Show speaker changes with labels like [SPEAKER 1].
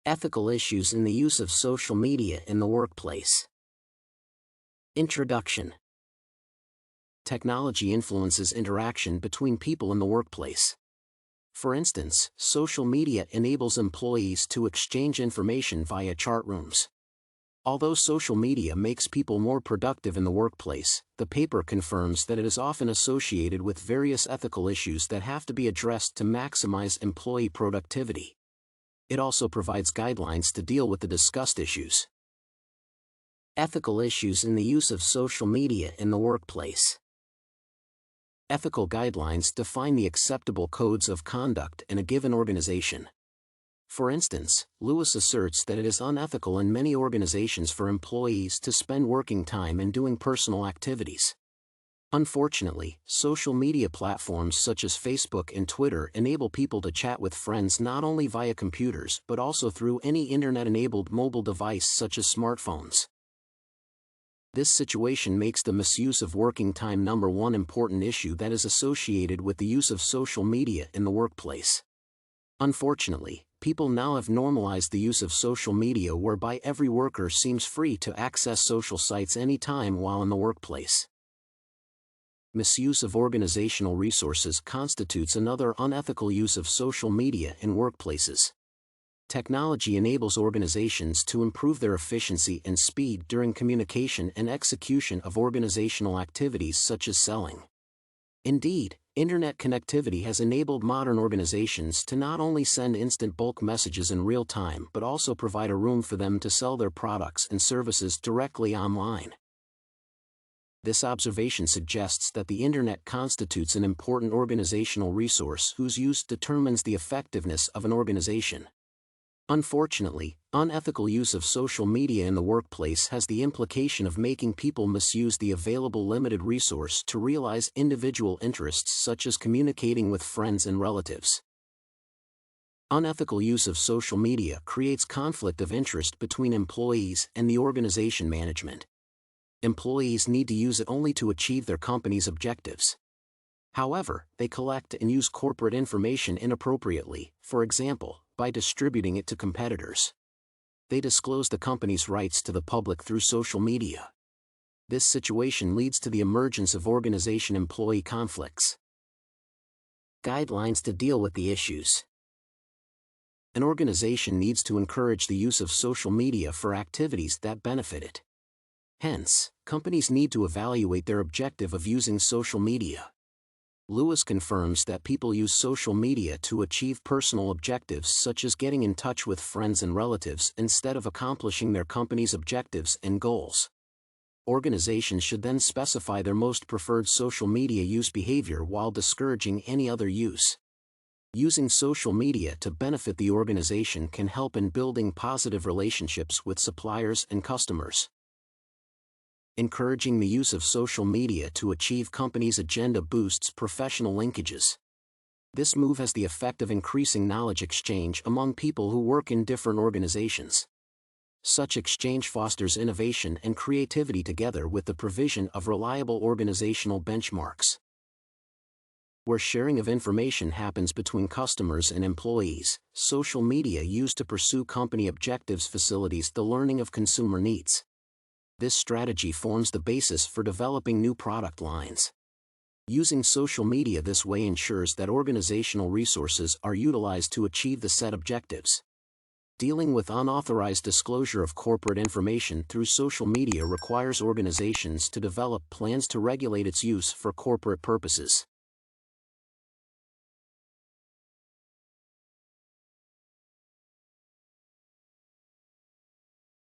[SPEAKER 1] Ethical issues in the use of social media in the workplace. Introduction. Technology influences interaction between people in the workplace. For instance, social media enables employees to exchange information via chat rooms. Although social media makes people more productive in the workplace, the paper confirms that it is often associated with various ethical issues that have to be addressed to maximize employee productivity. It also provides guidelines to deal with the discussed issues. Ethical issues in the use of social media in the workplace. Ethical guidelines define the acceptable codes of conduct in a given organization. For instance, Lewis asserts that it is unethical in many organizations for employees to spend working time in doing personal activities. Unfortunately, social media platforms such as Facebook and Twitter enable people to chat with friends not only via computers but also through any internet-enabled mobile device such as smartphones. This situation makes the misuse of working time number one important issue that is associated with the use of social media in the workplace. Unfortunately, people now have normalized the use of social media whereby every worker seems free to access social sites anytime while in the workplace. Misuse of organizational resources constitutes another unethical use of social media in workplaces. Technology enables organizations to improve their efficiency and speed during communication and execution of organizational activities such as selling. Indeed, internet connectivity has enabled modern organizations to not only send instant bulk messages in real time but also provide a room for them to sell their products and services directly online. This observation suggests that the internet constitutes an important organizational resource whose use determines the effectiveness of an organization. Unfortunately, unethical use of social media in the workplace has the implication of making people misuse the available limited resource to realize individual interests such as communicating with friends and relatives. Unethical use of social media creates conflict of interest between employees and the organization management. Employees need to use it only to achieve their company's objectives. However, they collect and use corporate information inappropriately, for example, by distributing it to competitors. They disclose the company's rights to the public through social media. This situation leads to the emergence of organization-employee conflicts. Guidelines to deal with the issues. An organization needs to encourage the use of social media for activities that benefit it. Hence, companies need to evaluate their objective of using social media. Lewis confirms that people use social media to achieve personal objectives such as getting in touch with friends and relatives instead of accomplishing their company's objectives and goals. Organizations should then specify their most preferred social media use behavior while discouraging any other use. Using social media to benefit the organization can help in building positive relationships with suppliers and customers. Encouraging the use of social media to achieve companies' agenda boosts professional linkages. This move has the effect of increasing knowledge exchange among people who work in different organizations. Such exchange fosters innovation and creativity together with the provision of reliable organizational benchmarks. Where sharing of information happens between customers and employees, social media used to pursue company objectives facilitates the learning of consumer needs. This strategy forms the basis for developing new product lines. Using social media this way ensures that organizational resources are utilized to achieve the set objectives. Dealing with unauthorized disclosure of corporate information through social media requires organizations to develop plans to regulate its use for corporate purposes.